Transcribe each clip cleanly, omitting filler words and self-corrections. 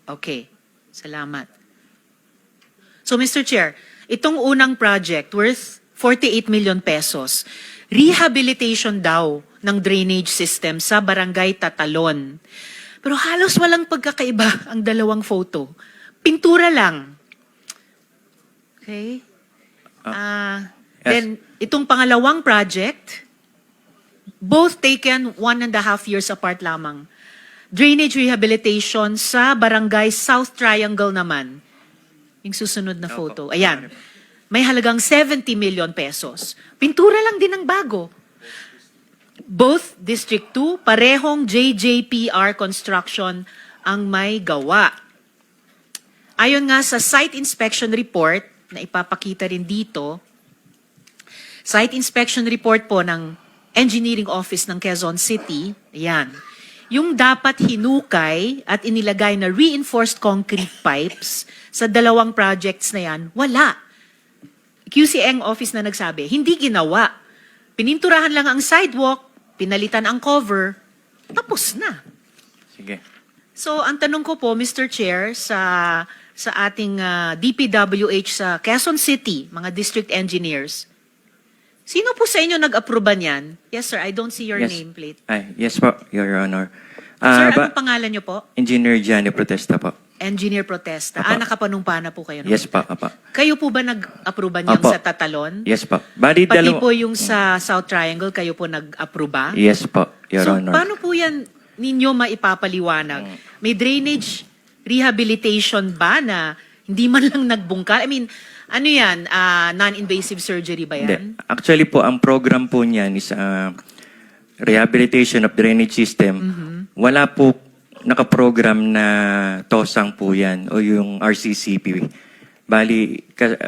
Okay. Salamat. So, Mr. Chair, itong unang project worth 48 million pesos, rehabilitation daw ng drainage system sa Barangay Tatalon. Pero halos walang pagkakaiba ang dalawang photo. Pintura lang. Okay? Yes. Then, itong pangalawang project, both taken 1.5 years apart lamang. Drainage rehabilitation sa Barangay South Triangle naman. Yung susunod na photo. Ayan. May halagang 70 million pesos. Pintura lang din ang bago. Both District 2, parehong JJPR construction ang may gawa. Ayon nga sa site inspection report, na ipapakita rin dito, site inspection report po ng Engineering Office ng Quezon City, ayan, yung dapat hinukay at inilagay na reinforced concrete pipes sa dalawang projects na yan, wala. QCeng office na nagsabi, hindi ginawa. Pininturahan lang ang sidewalk, pinalitan ang cover, tapos na. Sige. So, ang tanong ko po, Mr. Chair, sa ating DPWH sa Quezon City, mga district engineers, sino po sa inyo nag-aproba niyan? Yes, sir. I don't see your nameplate. Yes po, Your Honor. Sir, anong pangalan niyo po? Engineer Gianni Protesta po. Engineer Protesta. Apa. Nakapanungpana po kayo. No? Yes po, apa. Kayo po ba nag-aproba niyang Apo. sa Tatalon? Yes po. Bali, Pati po yung sa South Triangle, kayo po nag-aproba? Yes po, Your So, Honor. paano po yan ninyo maipapaliwanag? May drainage rehabilitation ba na hindi man lang nagbungkal? I mean, ano yan? Non-invasive surgery ba yan? Hindi. Actually po, ang program po niyan is rehabilitation of drainage system. Wala po nakaprogram na TOSANG po yan o yung RCCP. Bali,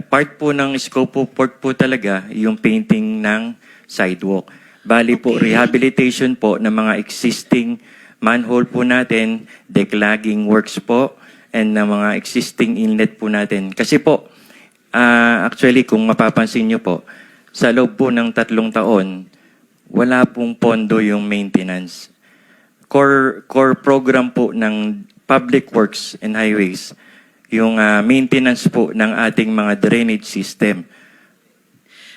part po ng scope of work po talaga yung painting ng sidewalk. Bali po, rehabilitation po ng mga existing manhole po natin, declogging works po, and ng mga existing inlet po natin. Kasi po, actually, kung mapapansin nyo po, sa loob po ng 3 taon, wala pong pondo yung maintenance. Core program po ng Public Works and Highways, yung maintenance po ng ating mga drainage system.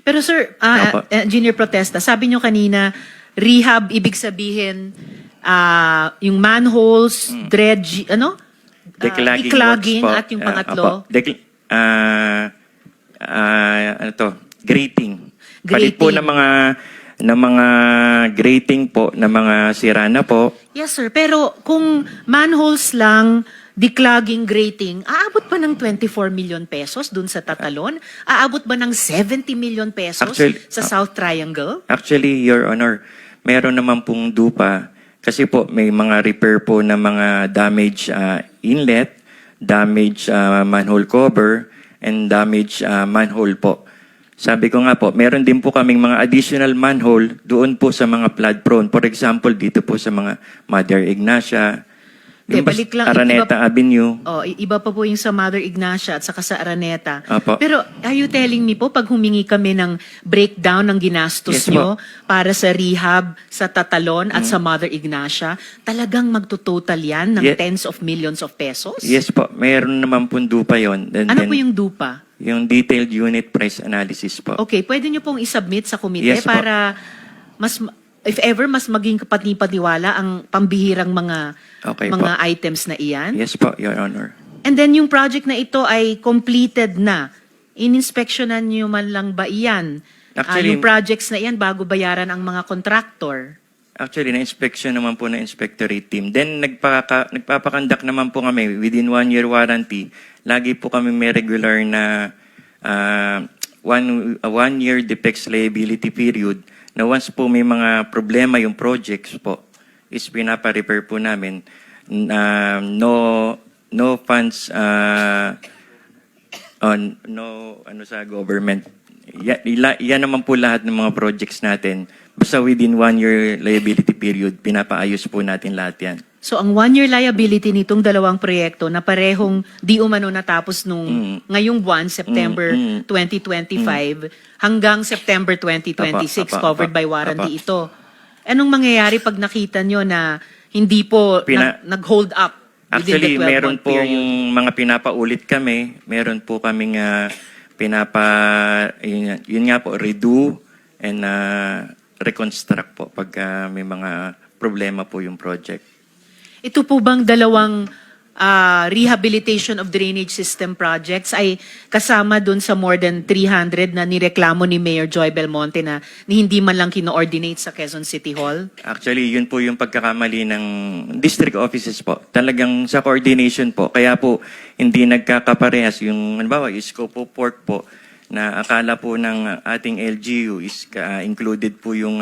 Pero sir, Engineer Protesta, sabi nyo kanina, rehab, ibig sabihin, yung manholes, dredge, declogging works po. at yung pangatlo? Grating. Palit po ng mga grating po, ng mga sirana po. Yes sir, pero kung manholes lang, declogging, grating, aabot ba ng 24 million pesos dun sa Tatalon? Aabot ba ng 70 million pesos sa South Triangle? Actually, Your Honor, meron naman pong dupa. Kasi po, may mga repair po ng mga damaged inlet, damaged manhole cover, and damaged manhole po. Sabi ko nga po, meron din po kaming mga additional manhole doon po sa mga flood prone. For example, dito po sa mga Mother Ignacia, Balik lang, Araneta Avenue. Iba pa po yung sa Mother Ignacia at saka sa Araneta. Apo. Pero are you telling me po, pag humingi kami ng breakdown ng ginastos nyo para sa rehab sa Tatalon at sa Mother Ignacia, talagang magtototal yan ng tens of millions of pesos? Yes po, meron naman pong dupa yun. Ano po yung dupa? Yung detailed unit price analysis po. Okay, pwede nyo pong isubmit sa komite para if ever, mas maging kapatid-paniwala ang pambihirang mga items na iyan. Yes po, Your Honor. And then yung project na ito ay completed na. In-inspectionan nyo man lang ba iyan? Actually, yung projects na iyan bago bayaran ang mga contractor? Actually, na-inspection naman po na inspectorate team. Then, nagpapakandak naman po kami within 1 year warranty. Lagi po kami may regular na 1 year defects liability period na once po may mga problema yung projects po, is pinapa-repair po namin. No funds sa government. Yan naman po lahat ng mga projects natin. Basta within 1 year liability period, pinapaayos po natin lahat yan. So ang 1 year liability nitong dalawang proyekto na parehong di umano natapos nung ngayong buwan, September 2025, hanggang September 2026, covered by warranty ito. Anong mangyayari pag nakita nyo na hindi po nag-hold up Actually, the 12-month meron pong period? mga pinapaulit kami. Meron po kaming yun nga po, redo and reconstruct po pagka may mga problema po yung project. Ito po bang dalawang rehabilitation of drainage system projects ay kasama dun sa more than 300 na nireklamo ni Mayor Joy Belmonte na hindi man lang kino-ordinate sa Quezon City Hall? Actually, yun po yung pagkakamali ng district offices po. Talagang sa coordination po. Kaya po, hindi nagkakaparehas yung, halimbawa, yung scope of work po na akala po ng ating LGU is included po yung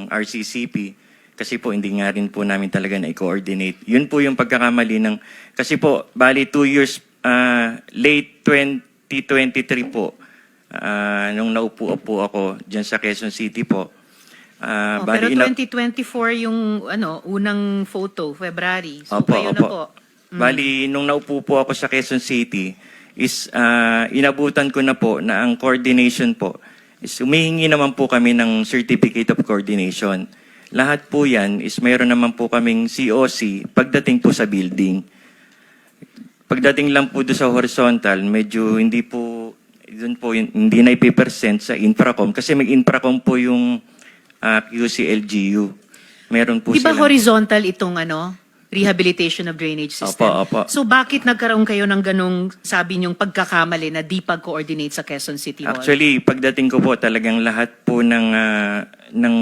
RCCP. Kasi po, hindi nga rin po namin talaga na-coordinate. Yun po yung pagkakamali ng, kasi po, bali 2 years, late 2023 po, nung naupo po ako dyan sa Quezon City po. Pero 2024 yung unang photo, February. So kayo na po. Bali, nung naupo po ako sa Quezon City, is inabutan ko na po na ang coordination po, is humihingi naman po kami ng Certificate of Coordination. Lahat po yan is mayroon naman po kaming COC pagdating po sa building. Pagdating lang po doon sa horizontal, medyo hindi po, doon po hindi na ipipresent sa Infracom kasi may Infracom po yung QC-LGU. Meron po Di ba silang- horizontal itong rehabilitation of drainage system? Opo. So bakit nagkaroon kayo ng ganong sabi niyong pagkakamali na di pag-coordinate sa Quezon City Hall? Actually, pagdating ko po talagang lahat po ng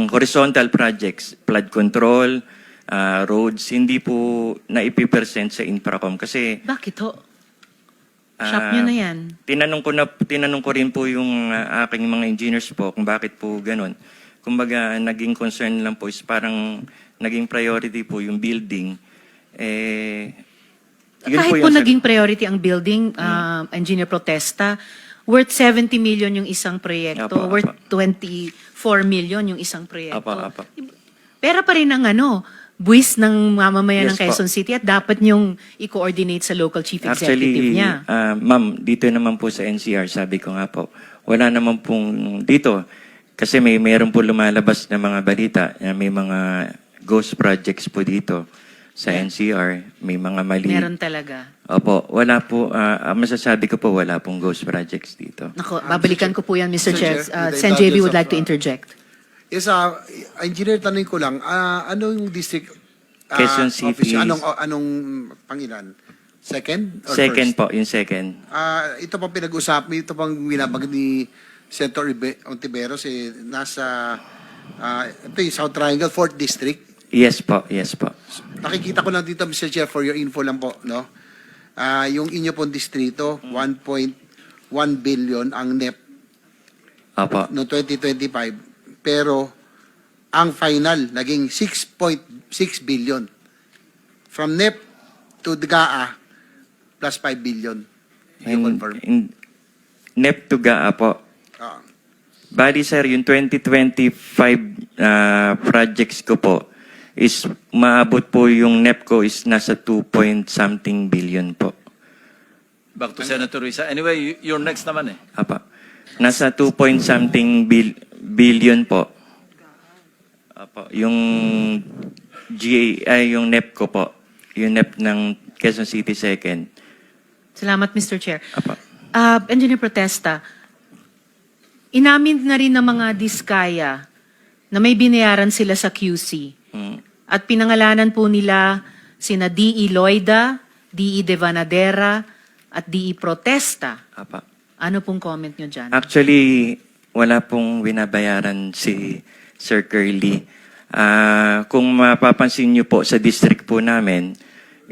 horizontal projects, flood control, roads, hindi po na ipipresent sa Infracom kasi Bakit ho? Shop niyo na yan. tinanong ko rin po yung aking mga engineers po kung bakit po ganun. Kumbaga, naging concern lang po is parang naging priority po yung building. Yun Kahit po yung naging priority ang building, Engineer Protesta, worth 70 million yung isang proyekto, Apo, worth apo. 24 million yung isang proyekto. Apo. Pera pa rin ang buwis ng mamamayan Yes ng Quezon City at dapat niyong i-coordinate sa local chief executive niya. Ma'am, dito naman po sa NCR, sabi ko nga po, wala naman pong dito. Kasi mayroon po lumalabas na mga balita, may mga ghost projects po dito sa NCR, may mga mali. Meron talaga. Opo, wala po, masasabi ko po wala pong ghost projects dito. Nako, babalikan ko po yan, Mr. Mr. Chair. Chair, with the Sen. JB would indulgence like to of, interject. Yes, engineer, tanong ko lang, ano yung district Quezon City. office? Anong pangilan? Second or Second first? po, yung second. Ito pang pinag-usap, ito pang binabag ni Senator Ontiveros, nasa ito yung South Triangle, 4th District. Yes po. Nakikita ko lang dito, Mr. Chair, for your info lang po, no? Yung inyo pong distrito, 1.1 billion ang NEP Opo. no 2025, pero ang final naging 6.6 billion. From NEP to DGA plus 5 billion. You confirm? NEP to GAA po. Ah. Bali sir, yung 2025 projects ko po is maabot po yung NEP ko is nasa 2 billion po. Back to Senator Risa. Anyway, you're next naman eh. Apa. Nasa 2 billion po. Apa. Yung yung NEP ko po. Yung NEP ng Quezon City Second. Salamat, Mr. Chair. Apa. Engineer Protesta, inamin na rin ng mga diskaya na may binayaran sila sa QC. At pinangalanan po nila sina D.E. Loida, D.E. Devanadera, at D.E. Protesta. Apa. Ano pong comment nyo dyan? Actually, wala pong binabayaran si Sir Curly. Kung mapapansin niyo po sa district po namin,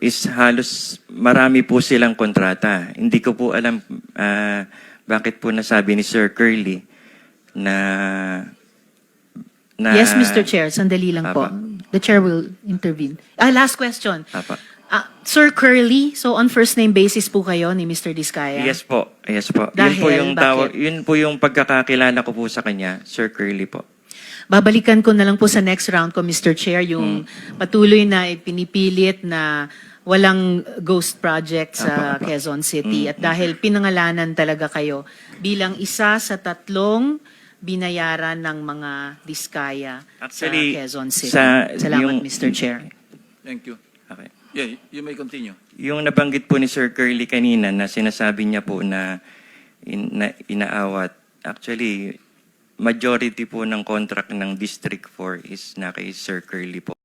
is halos marami po silang kontrata. Hindi ko po alam bakit po nasabi ni Sir Curly na Yes, Mr. Chair. Sandali lang po. Apa. The Chair will intervene. Last question. Apa. Sir Curly, so on first name basis po kayo ni Mr. Diskaya? Yes po. Dahil, yun po yung bakit? yun po yung pagkakakilala ko po sa kanya, Sir Curly po. Babalikan ko na lang po sa next round ko, Mr. Chair, yung patuloy na pinipilit na walang ghost project sa Apa. Quezon City. At dahil pinangalanan talaga kayo bilang isa sa 3 binayaran ng mga diskaya Actually, sa Quezon City. sa Salamat, yung- Mr. Chair. Thank you. Okay. Yeah, you may continue. Yung nabanggit po ni Sir Curly kanina na sinasabi niya po na, inaawat, actually, majority po ng contract ng District 4 is na kay Sir Curly po.